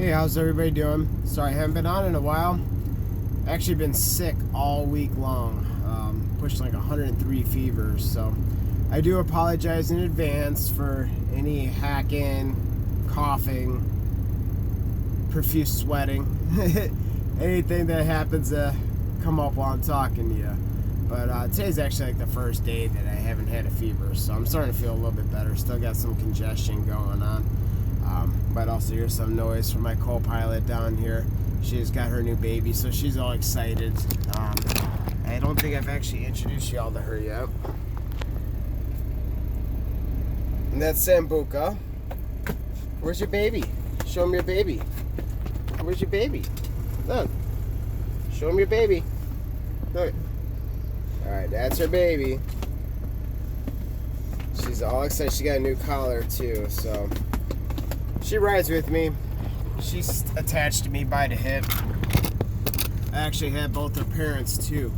Hey, how's everybody doing? Sorry, I haven't been on in a while. Actually been sick all week long. Pushing like 103 fevers, so I do apologize in advance for any hacking, coughing, profuse sweating, anything that happens to come up while I'm talking to you. But today's actually like the first day that I haven't had a fever, so I'm starting to feel a little bit better. Still got some congestion going on. But also hear some noise from my co-pilot down here. She's got her new baby, so she's all excited. I don't think I've actually introduced y'all to her yet. And that's Sambuca. Where's your baby? Show him your baby. Where's your baby? Look. Show him your baby. Look. Alright, that's her baby. She's all excited. She got a new collar too, so she rides with me. She's attached to me by the hip. I actually have both her parents too.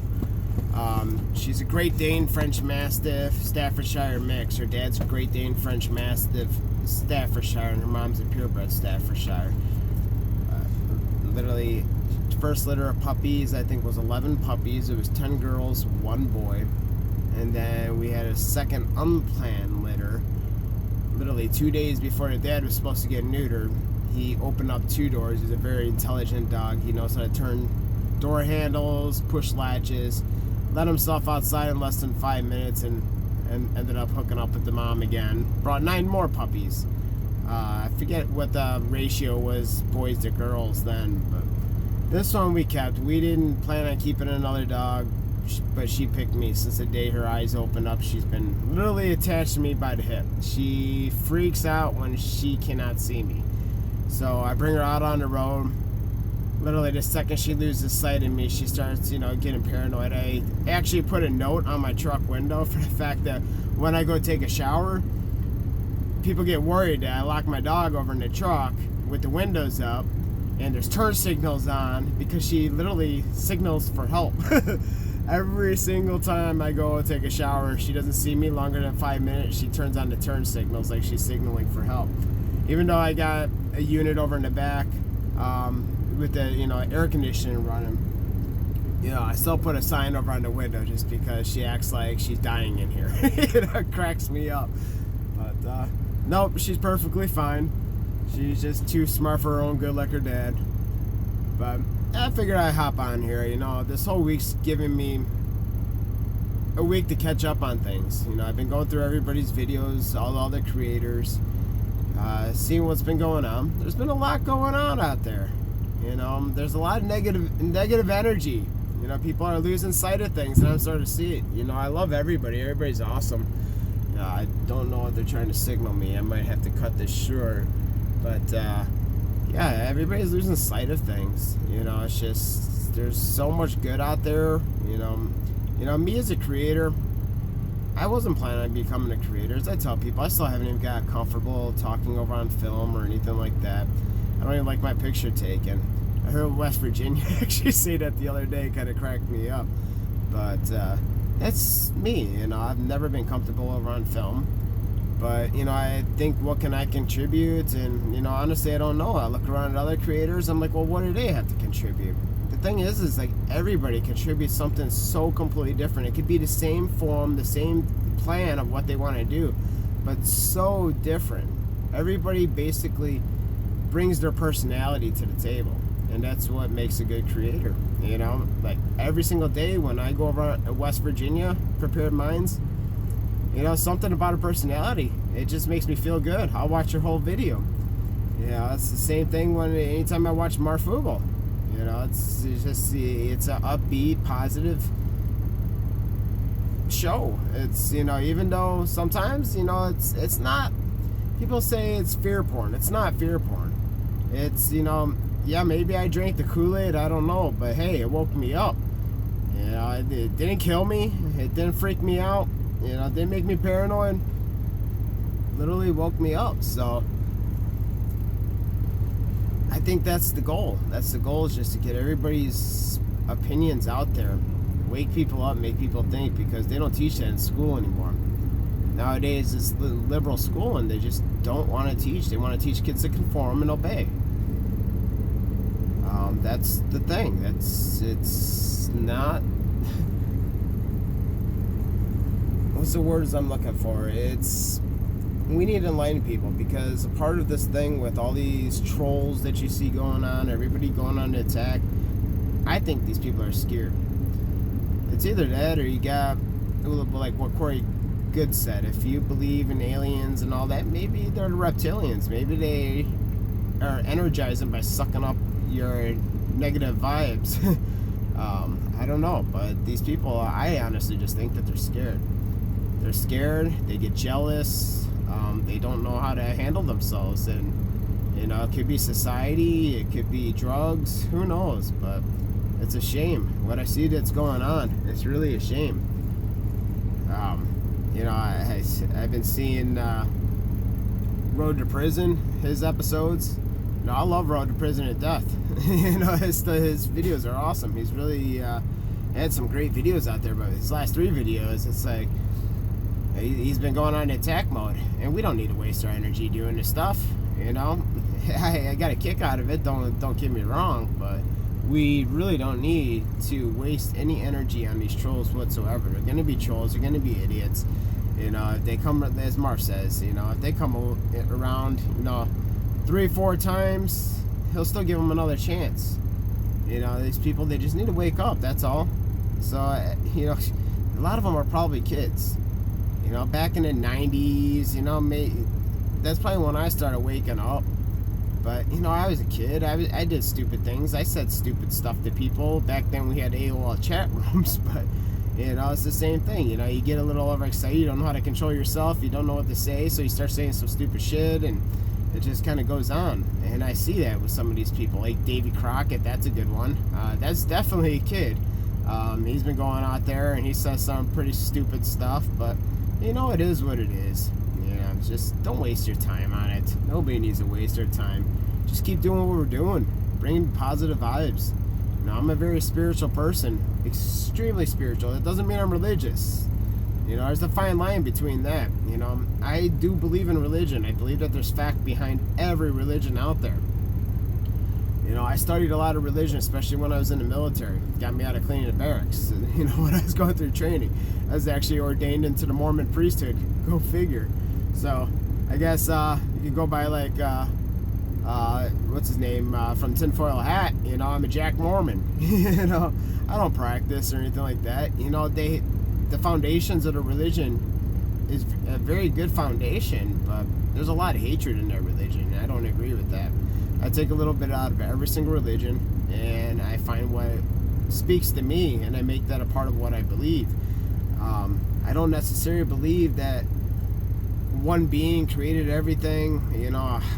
She's a Great Dane French Mastiff Staffordshire mix. Her dad's a Great Dane French Mastiff Staffordshire, and her mom's a purebred Staffordshire. Literally, first litter of puppies, I think, was 11 puppies. It was 10 girls, 1 boy. And then we had a second unplanned litter. Literally 2 days before the dad was supposed to get neutered, he opened up 2 doors. He's a very intelligent dog. He knows how to turn door handles, push latches, let himself outside in less than 5 minutes, and ended up hooking up with the mom again. Brought 9 more puppies. I forget what the ratio was, boys to girls then, but this one we kept. We didn't plan on keeping another dog, but she picked me. Since the day her eyes opened up, she's been literally attached to me by the hip. She freaks out when she cannot see me. So I bring her out on the road. Literally the second she loses sight of me, she starts, getting paranoid. I actually put a note on my truck window for the fact that when I go take a shower, people get worried that I lock my dog over in the truck with the windows up and there's turn signals on, because she literally signals for help. Every single time I go take a shower and she doesn't see me longer than 5 minutes, she turns on the turn signals like she's signaling for help. Even though I got a unit over in the back with the air conditioning running, I still put a sign over on the window just because she acts like she's dying in here. It cracks me up. But nope, she's perfectly fine. She's just too smart for her own good, like her dad. But I figured I'd hop on here. This whole week's giving me a week to catch up on things. I've been going through everybody's videos, all the creators, seeing what's been going on. There's been a lot going on out there. There's a lot of negative energy. People are losing sight of things, and I'm starting to see it. I love everybody. Everybody's awesome. I don't know what they're trying to signal me. I might have to cut this short. But, yeah, everybody's losing sight of things. It's just, there's so much good out there. Me as a creator, I wasn't planning on becoming a creator. As I tell people, I still haven't even got comfortable talking over on film or anything like that. I don't even like my picture taken. I heard West Virginia actually say that the other day. Kind of cracked me up. But that's me. I've never been comfortable over on film. But, I think, what can I contribute? And, honestly, I don't know. I look around at other creators. I'm like, well, what do they have to contribute? The thing is like, everybody contributes something so completely different. It could be the same form, the same plan of what they want to do, but so different. Everybody basically brings their personality to the table, and that's what makes a good creator. Like every single day when I go over to West Virginia, Prepared Minds, something about a personality, it just makes me feel good. I'll watch your whole video. It's the same thing anytime I watch Marfoogle. It's an upbeat, positive show. It's, even though sometimes, it's not, people say it's fear porn. It's not fear porn. It's, yeah, maybe I drank the Kool-Aid, I don't know, but hey, it woke me up. It didn't kill me. It didn't freak me out. It didn't make me paranoid. Literally woke me up. So I think that's the goal. That's the goal, is just to get everybody's opinions out there. Wake people up, make people think, because they don't teach that in school anymore. Nowadays, it's liberal school, and they just don't want to teach. They want to teach kids to conform and obey. That's the thing. It's not. What's the words I'm looking for? We need to enlighten people, because a part of this thing with all these trolls that you see going on, everybody going on the attack, I think these people are scared. It's either that, or you got, like what Corey Good said, if you believe in aliens and all that, maybe they're the reptilians. Maybe they are energizing by sucking up your negative vibes. I don't know, but these people, I honestly just think that they're scared. They're scared, they get jealous, they don't know how to handle themselves, and it could be society, it could be drugs, who knows, but it's a shame what I see that's going on. It's really a shame. I've been seeing Road to Prison, his episodes. I love Road to Prison to death. His videos are awesome. He's really had some great videos out there, but his last 3 videos, it's like he's been going on attack mode, and we don't need to waste our energy doing this stuff. I got a kick out of it, don't get me wrong, but we really don't need to waste any energy on these trolls whatsoever. They're going to be trolls, they're going to be idiots. If they come, as Marf says, if they come around 3-4 times, he'll still give them another chance. These people, they just need to wake up, that's all. So a lot of them are probably kids. Back in the 90s, that's probably when I started waking up. But, I was a kid. I did stupid things. I said stupid stuff to people. Back then we had AOL chat rooms, but, it's the same thing. You get a little overexcited. You don't know how to control yourself. You don't know what to say, so you start saying some stupid shit, and it just kind of goes on. And I see that with some of these people. Like Davy Crockett, that's a good one. That's definitely a kid. He's been going out there, and he says some pretty stupid stuff, but, it is what it is. Just don't waste your time on it. Nobody needs to waste their time. Just keep doing what we're doing. Bring positive vibes. I'm a very spiritual person. Extremely spiritual. That doesn't mean I'm religious. There's a fine line between that. I do believe in religion. I believe that there's fact behind every religion out there. I studied a lot of religion, especially when I was in the military. Got me out of cleaning the barracks. When I was going through training, I was actually ordained into the Mormon priesthood. Go figure. So, I guess you could go by like, what's his name, from Tinfoil Hat. I'm a Jack Mormon. I don't practice or anything like that. The foundations of the religion is a very good foundation, but there's a lot of hatred in their religion. I don't agree with that. I take a little bit out of every single religion, and I find what speaks to me, and I make that a part of what I believe. I don't necessarily believe that one being created everything.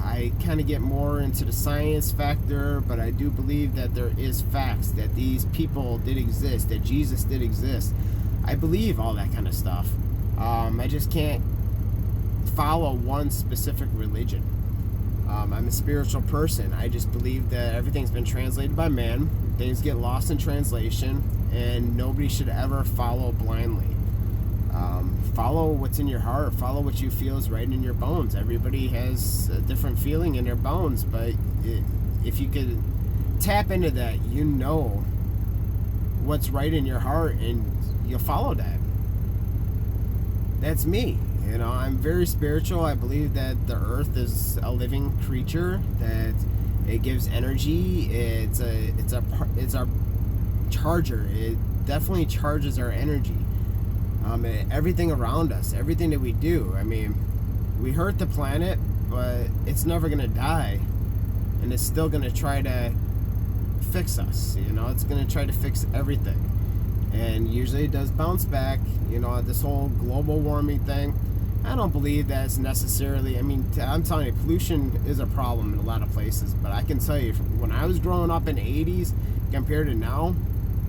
I kind of get more into the science factor, but I do believe that there is facts, that these people did exist, that Jesus did exist. I believe all that kind of stuff. I just can't follow one specific religion. I'm a spiritual person. I just believe that everything's been translated by man. Things get lost in translation, and nobody should ever follow blindly. Follow what's in your heart. Follow what you feel is right in your bones. Everybody has a different feeling in their bones, but if you could tap into that, what's right in your heart, and you'll follow that. That's me. I'm very spiritual. I believe that the earth is a living creature, that it gives energy. It's our charger. It definitely charges our energy. Everything around us, everything that we do. We hurt the planet, but it's never gonna die, and it's still gonna try to fix us. It's gonna try to fix everything, and usually it does bounce back. This whole global warming thing, I don't believe that's necessarily, I'm telling you, pollution is a problem in a lot of places, but I can tell you, when I was growing up in the 80s compared to now,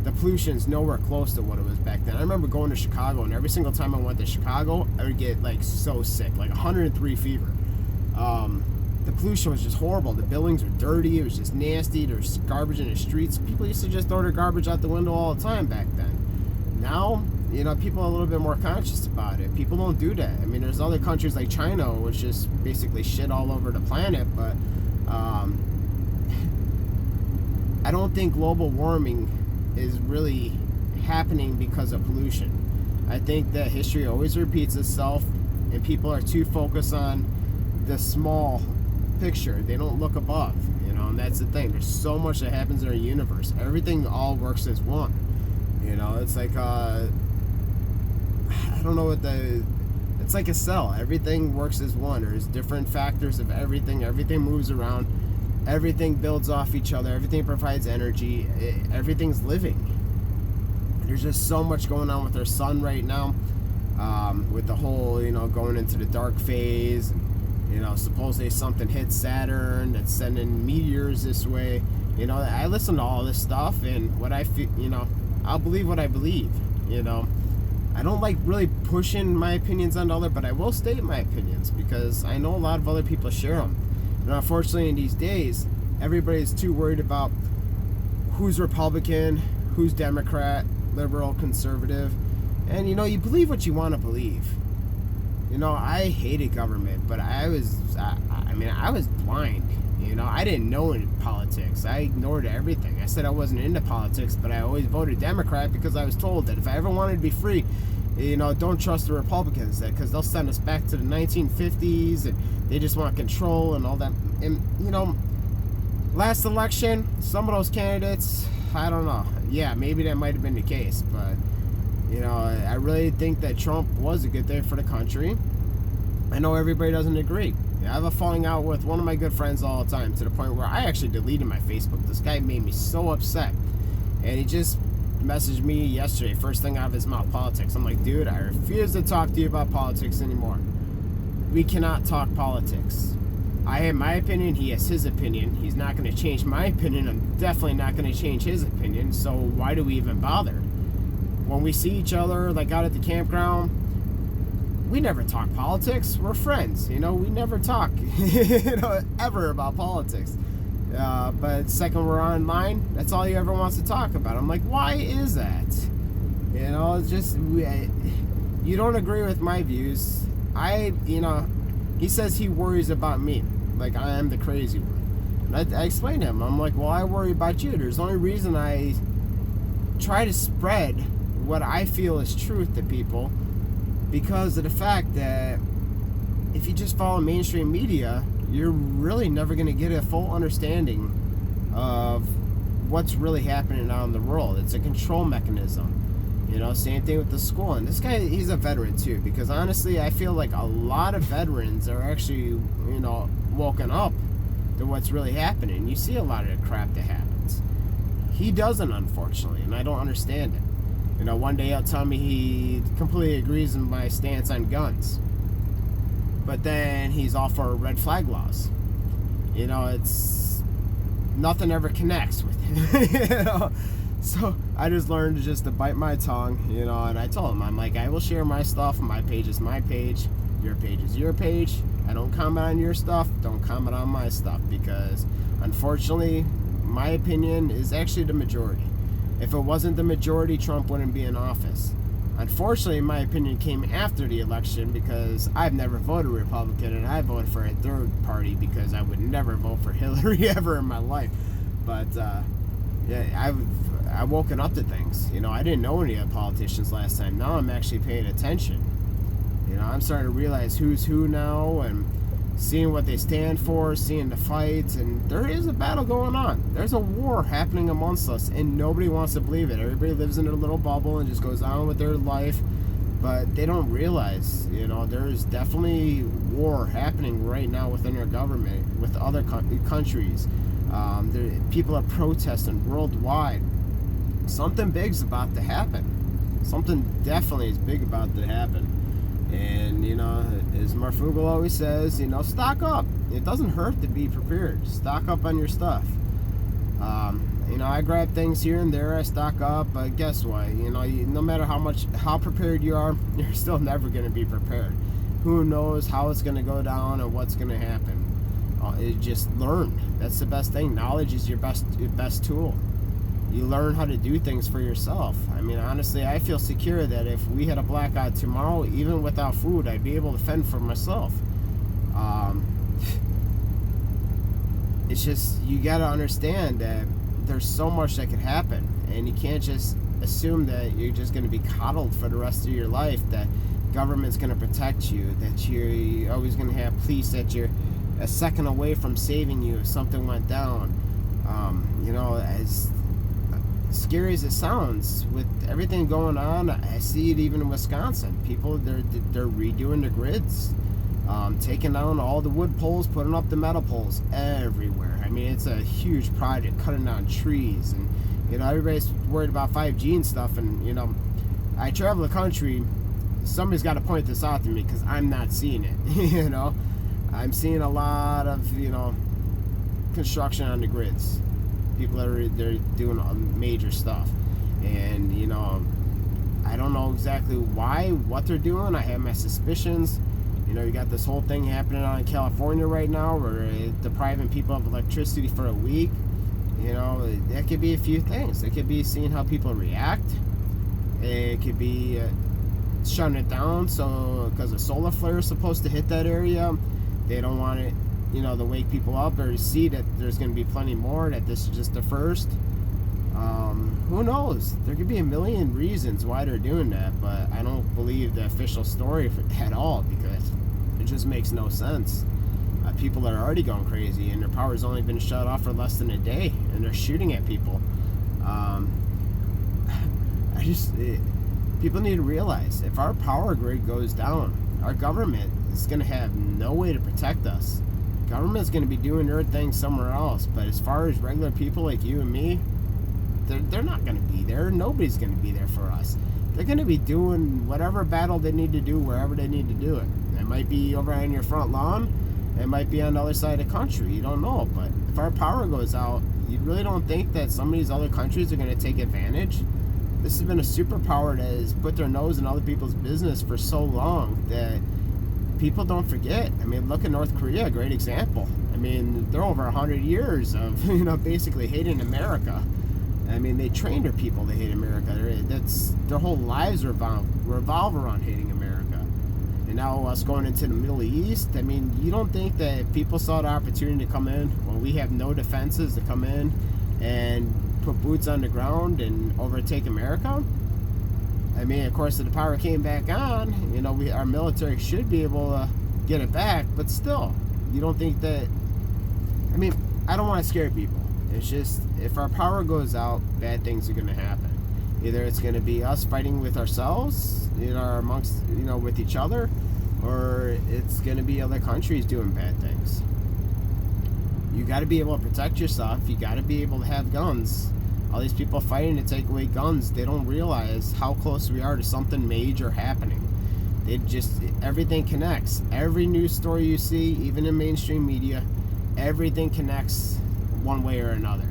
the pollution's nowhere close to what it was back then. I remember going to Chicago, and every single time I went to Chicago, I would get so sick, 103 fever. The pollution was just horrible. The buildings were dirty, it was just nasty, there was garbage in the streets. People used to just throw their garbage out the window all the time back then. Now, people are a little bit more conscious about it. People don't do that. There's other countries like China, which just basically shit all over the planet, but I don't think global warming is really happening because of pollution. I think that history always repeats itself, and people are too focused on the small picture. They don't look above, and that's the thing. There's so much that happens in our universe. Everything all works as one. It's like I don't know what it's like a cell. Everything works as one. There's different factors of everything. Everything moves around. Everything builds off each other. Everything provides energy. Everything's living. There's just so much going on with our sun right now, with the whole, going into the dark phase. Supposedly something hit Saturn that's sending meteors this way. I listen to all this stuff, and what I feel, I'll believe what I believe. I don't like really pushing my opinions on other, but I will state my opinions because I know a lot of other people share them. And unfortunately, in these days, everybody's too worried about who's Republican, who's Democrat, liberal, conservative, and you believe what you want to believe. I hated government, but I was blind. I didn't know any politics. I ignored everything. I said I wasn't into politics, but I always voted Democrat because I was told that if I ever wanted to be free, don't trust the Republicans, because they'll send us back to the 1950s, and they just want control and all that. And last election, some of those candidates, I don't know. Yeah, maybe that might have been the case, but I really think that Trump was a good thing for the country. I know everybody doesn't agree. I have a falling out with one of my good friends all the time, to the point where I actually deleted my Facebook. This guy made me so upset, and he just messaged me yesterday, first thing out of his mouth, politics. I'm like, dude, I refuse to talk to you about politics anymore. We cannot talk politics. I have my opinion, he has his opinion. He's not going to change my opinion. I'm definitely not going to change his opinion, so why do we even bother? When we see each other, like out at the campground, we never talk politics. We're friends, we never talk, ever about politics. But second we're online, that's all he ever wants to talk about. I'm like, why is that? It's just, you don't agree with my views. He says he worries about me, like I am the crazy one. And I explained to him, I'm like, well, I worry about you. There's the only reason I try to spread what I feel is truth to people, because of the fact that if you just follow mainstream media, you're really never going to get a full understanding of what's really happening out in the world. It's a control mechanism. Same thing with the school. And this guy, he's a veteran too, because honestly, I feel like a lot of veterans are actually, woken up to what's really happening. You see a lot of the crap that happens. He doesn't, unfortunately, and I don't understand it. One day he'll tell me he completely agrees with my stance on guns, but then he's all for red flag laws. It's nothing ever connects with him. So I just learned just to bite my tongue, and I told him, I'm like, I will share my stuff. My page is my page. Your page is your page. I don't comment on your stuff. Don't comment on my stuff, because unfortunately, my opinion is actually the majority. If it wasn't the majority, Trump wouldn't be in office. Unfortunately, my opinion came after the election, because I've never voted Republican, and I voted for a third party because I would never vote for Hillary ever in my life. But yeah, I've woken up to things. I didn't know any of the politicians last time. Now I'm actually paying attention. I'm starting to realize who's who now, and seeing what they stand for, seeing the fights, and there is a battle going on. There's a war happening amongst us, and nobody wants to believe it. Everybody lives in their little bubble and just goes on with their life, but they don't realize, there's definitely war happening right now within our government, with other countries. People are protesting worldwide. Something big's about to happen. Something definitely is big about to happen. And, as Marfoogle always says, stock up. It doesn't hurt to be prepared. Stock up on your stuff. I grab things here and there. I stock up. But guess what? No matter how prepared you are, you're still never going to be prepared. Who knows how it's going to go down and what's going to happen. Just learn. That's the best thing. Knowledge is your best tool. You learn how to do things for yourself. Honestly, I feel secure that if we had a blackout tomorrow, even without food, I'd be able to fend for myself. It's just, you got to understand that there's so much that could happen, and you can't just assume that you're just going to be coddled for the rest of your life, that government's going to protect you, that you're always going to have police, that you're a second away from saving you if something went down. As scary as it sounds, with everything going on, I see it even in Wisconsin. People, they're redoing the grids, taking down all the wood poles, putting up the metal poles everywhere. I mean, it's a huge project, cutting down trees, and everybody's worried about 5G and stuff. And I travel the country. Somebody's got to point this out to me, because I'm not seeing it. I'm seeing a lot of construction on the grids. People they're doing major stuff, and I don't know exactly what they're doing. I have my suspicions. You got this whole thing happening out in California right now, where they're depriving people of electricity for a week. That could be a few things. It could be seeing how people react. It could be shutting it down, so because a solar flare is supposed to hit that area, they don't want it to wake people up, or see that there's going to be plenty more, that this is just the first. Who knows? There could be a million reasons why they're doing that, but I don't believe the official story at all, because it just makes no sense. People are already going crazy, and their power's only been shut off for less than a day, and they're shooting at people. People need to realize, if our power grid goes down, our government is going to have no way to protect us. Government's going to be doing their thing somewhere else, but as far as regular people like you and me, they're not going to be there. Nobody's going to be there for us. They're going to be doing whatever battle they need to do wherever they need to do it. It might be over on your front lawn. It might be on the other side of the country. You don't know. But if our power goes out, you really don't think that some of these other countries are going to take advantage? This has been a superpower that has put their nose in other people's business for so long that people don't forget. I mean, look at North Korea, a great example. I mean, they're over 100 years of basically hating America. I mean, they trained their people to hate America. Their whole lives revolve around hating America. And now us going into the Middle East, I mean, you don't think that if people saw the opportunity to come in when we have no defenses, to come in and put boots on the ground and overtake America? I mean, of course, if the power came back on, our military should be able to get it back, but still, you don't think that... I mean, I don't want to scare people. It's just, if our power goes out, bad things are going to happen. Either it's going to be us fighting with ourselves, amongst, with each other, or it's going to be other countries doing bad things. You got to be able to protect yourself. You got to be able to have guns. All these people fighting to take away guns, they don't realize how close we are to something major happening. Everything connects. Every news story you see, even in mainstream media, everything connects one way or another.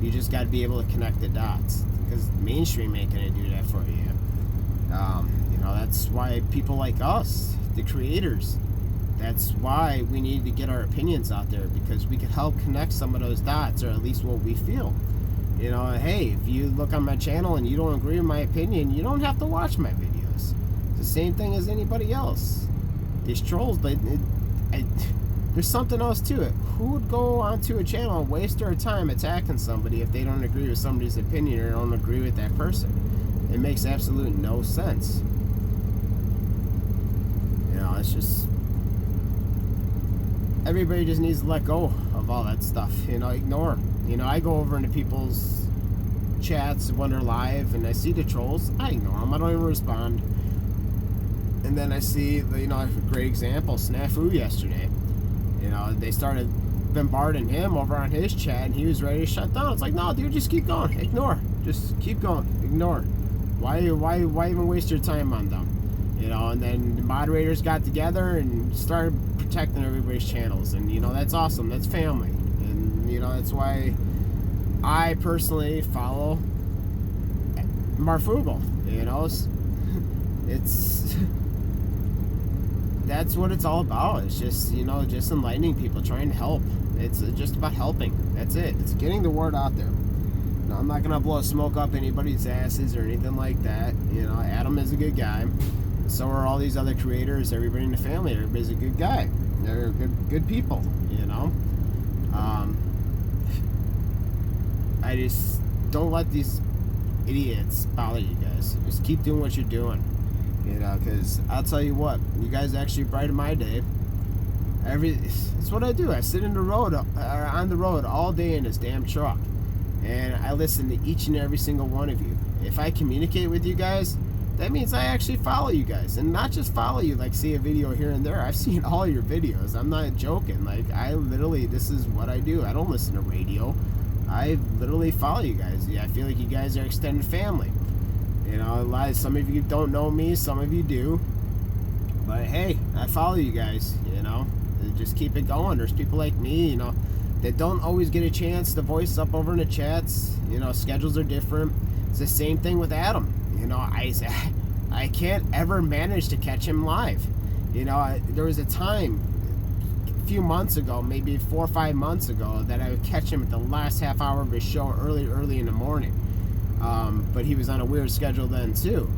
You just got to be able to connect the dots, because mainstream ain't gonna do that for you. That's why people like us, the creators, that's why we need to get our opinions out there, because we can help connect some of those dots, or at least what we feel. Hey, if you look on my channel and you don't agree with my opinion, you don't have to watch my videos. It's the same thing as anybody else. These trolls, but there's something else to it. Who would go onto a channel and waste their time attacking somebody if they don't agree with somebody's opinion or don't agree with that person? It makes absolute no sense. It's just... everybody just needs to let go of all that stuff. Ignore. I go over into people's chats when they're live and I see the trolls. I ignore them. I don't even respond. And then I see, a great example, Snafu yesterday. They started bombarding him over on his chat, and he was ready to shut down. It's like, no, dude, just keep going. Ignore. Just keep going. Ignore. Why even waste your time on them? And then the moderators got together and started protecting everybody's channels. And, that's awesome. That's family. And, that's why I personally follow Marfoogle. It's... that's what it's all about. It's just, just enlightening people, trying to help. It's just about helping. That's it. It's getting the word out there. No, I'm not going to blow smoke up anybody's asses or anything like that. Adam is a good guy. So are all these other creators, everybody in the family. Everybody's a good guy. They're good people, I just don't let these idiots bother you guys. Just keep doing what you're doing, you know, because I'll tell you what, you guys actually brighten my day. It's what I do. I sit in the road, on the road all day in this damn truck, and I listen to each and every single one of you. If I communicate with you guys, that means I actually follow you guys, and not just follow you like see a video here and there. I've seen all your videos. I'm not joking. Like, I literally, this is what I do. I don't listen to radio. I literally follow you guys. Yeah, I feel like you guys are extended family. You know, some of you don't know me, some of you do. But hey, I follow you guys, you know. Just keep it going. There's people like me, you know, that don't always get a chance to voice up over in the chats. You know, schedules are different. It's the same thing with Adam. You know, I can't ever manage to catch him live. You know, there was a time a few months ago, maybe 4 or 5 months ago, that I would catch him at the last half hour of his show early in the morning. But he was on a weird schedule then too.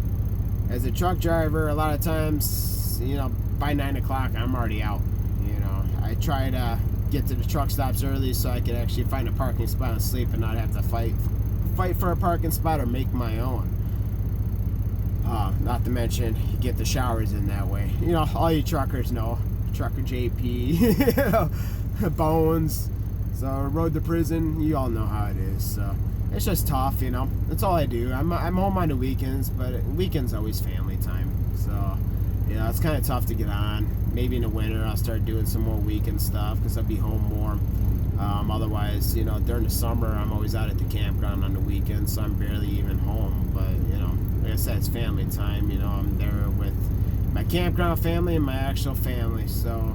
As a truck driver, a lot of times, you know, by 9 o'clock I'm already out. You know, I try to get to the truck stops early so I can actually find a parking spot and sleep and not have to fight for a parking spot or make my own. Not to mention, you get the showers in that way. You know, all you truckers know. Trucker JP, Bones, so Road to Prison, you all know how it is. So it's just tough, you know. That's all I do. I'm home on the weekends, but weekends always family time. So, you know, it's kind of tough to get on. Maybe in the winter I'll start doing some more weekend stuff because I'll be home more. Otherwise, you know, during the summer I'm always out at the campground on the weekends, so I'm barely even home. But, you know, like I said, it's family time. You know, I'm there with my campground family and my actual family. So,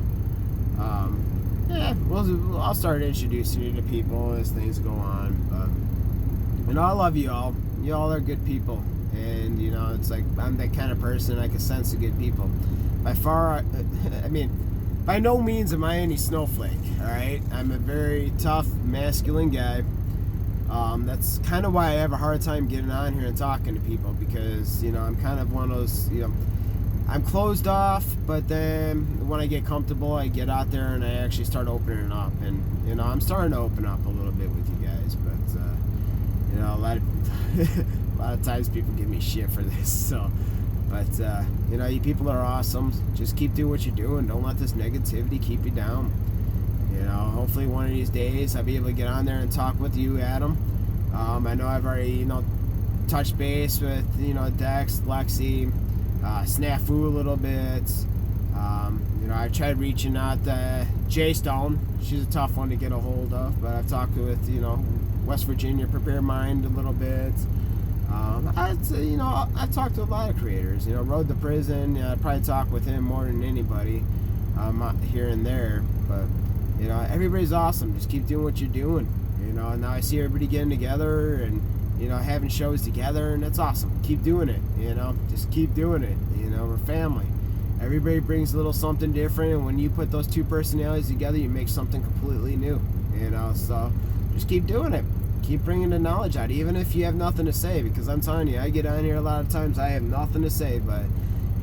yeah, I'll start introducing you to people as things go on. But, you know, I love you all. You all are good people. And, you know, it's like I'm that kind of person. I can sense the good people. By far, I mean, by no means am I any snowflake, all right? I'm a very tough, masculine guy. That's kind of why I have a hard time getting on here and talking to people, because, you know, I'm kind of one of those, you know, I'm closed off, but then when I get comfortable, I get out there and I actually start opening up. And, you know, I'm starting to open up a little bit with you guys, but, you know, a lot of times people give me shit for this, so... But, you know, you people are awesome. Just keep doing what you're doing. Don't let this negativity keep you down. You know, hopefully one of these days I'll be able to get on there and talk with you, Adam. I know I've already, you know, touched base with, you know, Dex, Lexi, Snafu a little bit. You know, I tried reaching out to J Stone. She's a tough one to get a hold of. But I've talked with, you know, West Virginia Prepare Mind a little bit. You know, I've talked to a lot of creators. You know, Road to Prison, you know, I'd probably talk with him more than anybody here and there. But, you know, everybody's awesome. Just keep doing what you're doing. You know, now I see everybody getting together and, you know, having shows together, and that's awesome. Keep doing it, you know. Just keep doing it. You know, we're family. Everybody brings a little something different, and when you put those two personalities together, you make something completely new. You know, so just keep doing it. Keep bringing the knowledge out, even if you have nothing to say, because I'm telling you, I get on here a lot of times, I have nothing to say, but,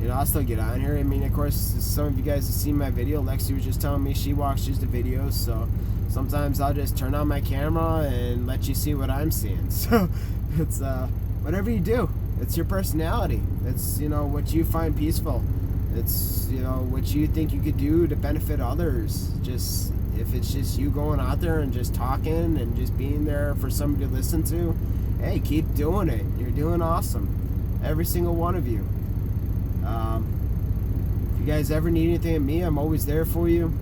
you know, I'll still get on here. I mean, of course, some of you guys have seen my video. Lexi was just telling me she watches the videos, so sometimes I'll just turn on my camera and let you see what I'm seeing. So, it's, whatever you do, it's your personality. It's, you know, what you find peaceful. It's, you know, what you think you could do to benefit others. Just... if it's just you going out there and just talking and just being there for somebody to listen to, hey, keep doing it. You're doing awesome. Every single one of you. If you guys ever need anything of me, I'm always there for you.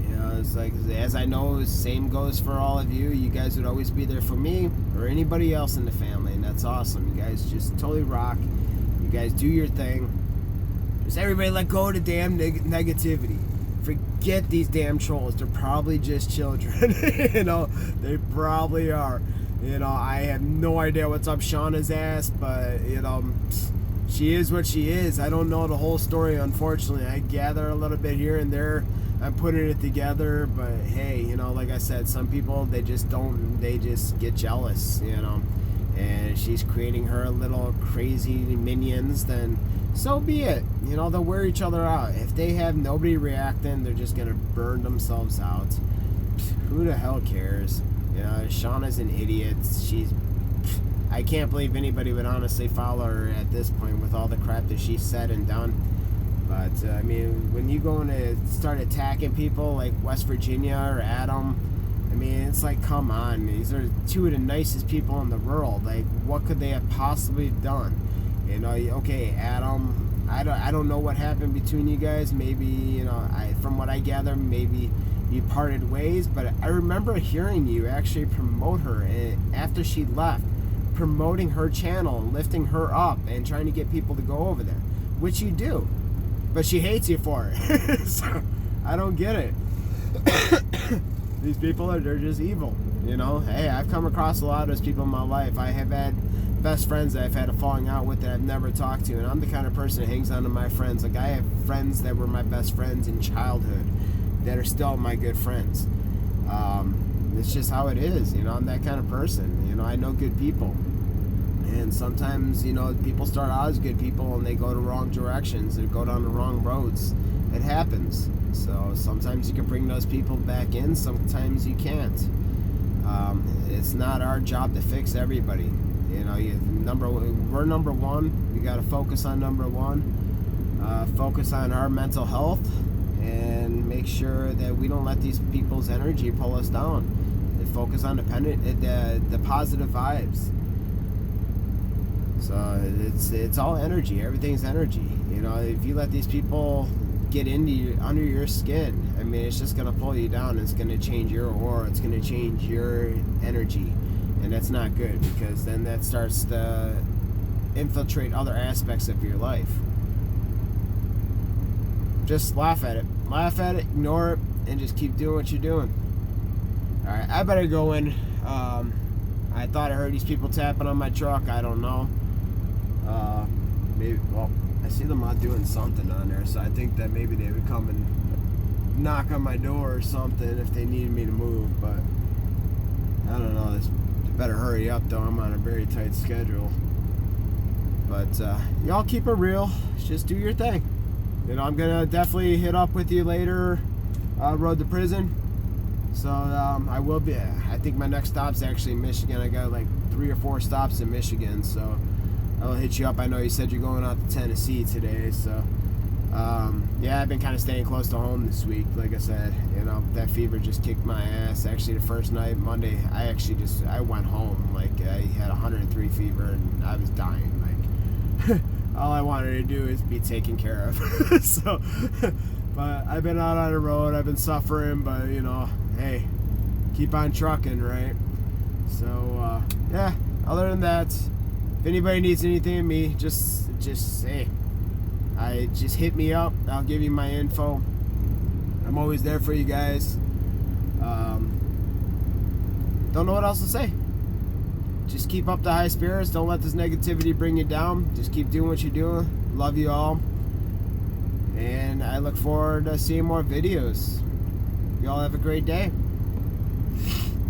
You know, it's like, as I know, the same goes for all of you. You guys would always be there for me or anybody else in the family, and that's awesome. You guys just totally rock. You guys do your thing. Just everybody let go of the damn negativity. Forget these damn trolls. They're probably just children. You know, they probably are. You know, I have no idea what's up Shauna's ass, but, you know, she is what she is. I don't know the whole story, unfortunately. I gather a little bit here and there. I'm putting it together, but hey, you know, like I said, some people, they just get jealous, you know. And she's creating her little crazy minions, then so be it. You know, they'll wear each other out. If they have nobody reacting, they're just gonna burn themselves out. Who the hell cares? You know, Shauna's an idiot. I can't believe anybody would honestly follow her at this point with all the crap that she's said and done. But, I mean, when you go in to start attacking people like West Virginia or Adam, I mean, it's like, come on. These are two of the nicest people in the world. Like, what could they have possibly done? You know, okay, Adam, I don't know what happened between you guys. Maybe, you know, from what I gather, maybe you parted ways. But I remember hearing you actually promote her after she left, promoting her channel and lifting her up and trying to get people to go over there, which you do. But she hates you for it. So, I don't get it. These people they're just evil. You know, hey, I've come across a lot of those people in my life. I have had best friends that I've had a falling out with that I've never talked to, and I'm the kind of person that hangs on to my friends. Like, I have friends that were my best friends in childhood that are still my good friends. It's just how it is. You know, I'm that kind of person. You know, I know good people. And sometimes, you know, people start out as good people and they go to wrong directions or go down the wrong roads. It happens. So sometimes you can bring those people back in, sometimes you can't. It's not our job to fix everybody. You know, we're number one. We got to focus on number one. Focus on our mental health and make sure that we don't let these people's energy pull us down. And focus on the positive vibes. So it's all energy. Everything's energy. You know, if you let these people get under your skin, I mean, it's just gonna pull you down. It's gonna change your aura. It's gonna change your energy, and that's not good because then that starts to infiltrate other aspects of your life. Just laugh at it, ignore it, and just keep doing what you're doing. All right, I better go in. I thought I heard these people tapping on my truck. I don't know. Maybe, well, I see them out doing something on there, so I think that maybe they would come and knock on my door or something if they needed me to move, but I don't know. They better hurry up, though. I'm on a very tight schedule. But y'all keep it real. Just do your thing. You know, I'm going to definitely hit up with you later, road to prison. So I will be. I think my next stop's actually in Michigan. I got like 3 or 4 stops in Michigan, so I'll hit you up. I know you said you're going out to Tennessee today, so yeah, I've been kind of staying close to home this week. Like I said, you know, that fever just kicked my ass. Actually, the first night, Monday, I went home. Like, I had 103 fever and I was dying. Like, all I wanted to do is be taken care of. So, but I've been out on the road. I've been suffering, but you know, hey, keep on trucking, right? So yeah, other than that, if anybody needs anything of me, just say, just hit me up. I'll give you my info. I'm always there for you guys. Don't know what else to say. Just keep up the high spirits. Don't let this negativity bring you down. Just keep doing what you're doing. Love you all, and I look forward to seeing more videos. Y'all have a great day.